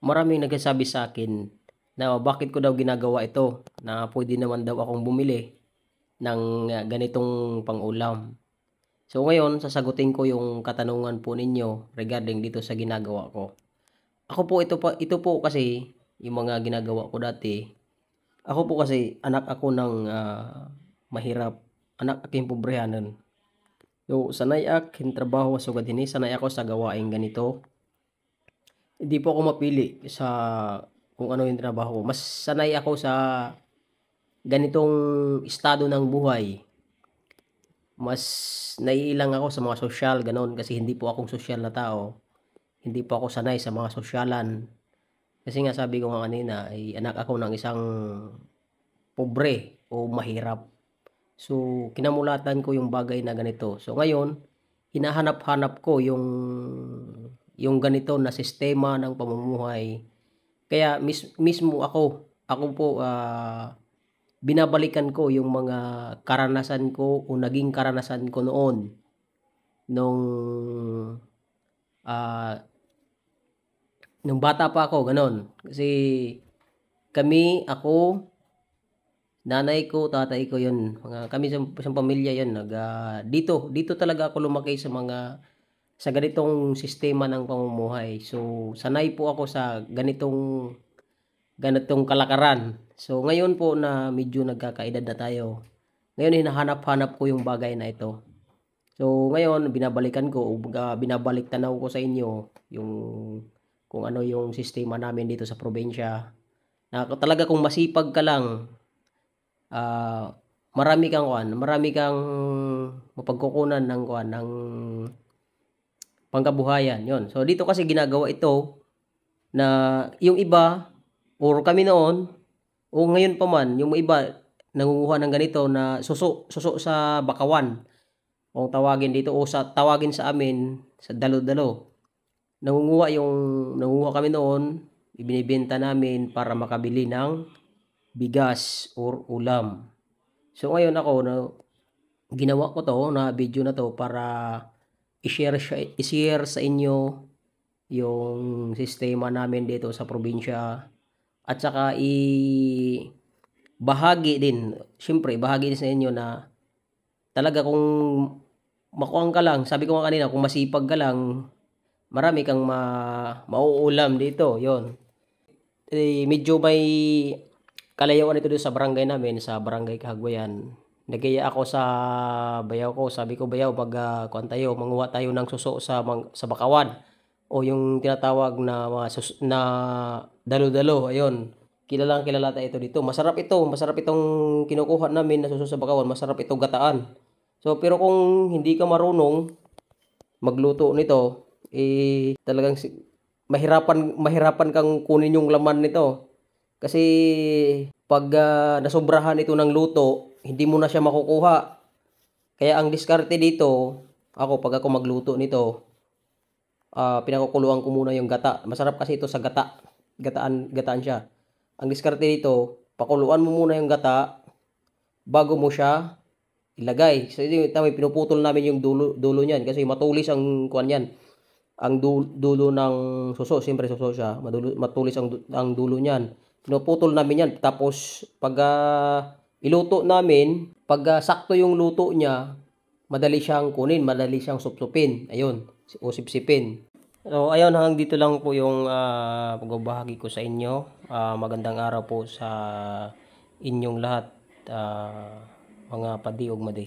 Maraming nagsasabi sa akin na bakit ko daw ginagawa ito, na pwede naman daw akong bumili ng ganitong pang-ulam. So ngayon, sasagutin ko yung katanungan po ninyo regarding dito sa ginagawa ko. Ako po ito po kasi yung mga ginagawa ko dati. Ako po kasi anak ako ng mahirap, anak aking pobrehanan. So sanay aking trabaho sugad dinhi, sanay ako sa gawaing ganito. Hindi po ako mapili sa kung ano yung trabaho ko. Mas sanay ako sa ganitong estado ng buhay. Mas naiilang ako sa mga sosyal, gano'n. Kasi hindi po akong sosyal na tao. Hindi po ako sanay sa mga sosyalan. Kasi nga sabi ko nga kanina, ay anak ako ng isang pobre o mahirap. So, kinamulatan ko yung bagay na ganito. So, ngayon, hinahanap-hanap ko yung ganito na sistema ng pamumuhay. Kaya mismo ako po binabalikan ko yung mga karanasan ko o naging karanasan ko noon nung ah, nung bata pa ako, ganon. Kasi ako, nanay ko, tatay ko yun. Kami sa pamilya yun. Dito talaga ako lumaki sa ganitong sistema ng pamumuhay. So, sanay po ako sa ganitong kalakaran. So, ngayon po na medyo nagkakaedad na tayo, ngayon hinahanap-hanap ko yung bagay na ito. So, ngayon, binabalikan ko, binabalik tanaw ko sa inyo yung kung ano yung sistema namin dito sa probinsya. Na talaga kung masipag ka lang, marami kang mapagkukunan ng pangkabuhayan. Yon. So, dito kasi ginagawa ito na yung iba, or kami noon, o ngayon pa man, yung iba, nangunguha ng ganito na suso sa bakawan. O tawagin dito, o tawagin sa amin, sa dalo-dalo. Nangunguha kami noon, ibinibenta namin para makabili ng bigas or ulam. So ngayon ako, ginawa ko to, na video na to para i-share sa inyo yung sistema namin dito sa probinsya, at saka bahagi din, syempre bahagi din sa inyo na talaga kung makuang ka lang, sabi ko nga kanina, kung masipag ka lang, marami kang mauulam dito, yon. Medyo may kalayuan ito doon sa barangay namin, sa barangay Kahagwayan. Nagaya ako sa bayaw ko, sabi ko, bayaw, kuan tayo, manguha tayo ng suso sa bakawan, o yung tinatawag na na dalo-dalo, ayun. Kilala tayo ito dito. Masarap itong kinukuha namin na suso sa bakawan, masarap ito gataan. So, pero kung hindi ka marunong magluto nito, talagang mahirapan kang kunin yung laman nito. Kasi pag nasobrahan ito ng luto, hindi mo na siya makukuha. Kaya ang diskarte dito, pag ako magluto nito, pinakukuluan ko muna yung gata. Masarap kasi ito sa gata. Gataan siya. Ang diskarte dito, pakuluan mo muna yung gata bago mo siya ilagay. So, pinuputol namin yung dulo niyan kasi matulis ang kuan niyan. Ang dulo ng suso, siyempre suso siya, matulis ang dulo niyan. Pinuputol namin yan. Tapos, pag iluto namin, pag sakto yung luto niya, madali siyang kunin, madali siyang supsupin. Ayun, o sipsipin. So, ayun, hanggang dito lang po yung pagbabahagi ko sa inyo. Magandang araw po sa inyong lahat, mga padi ug madi.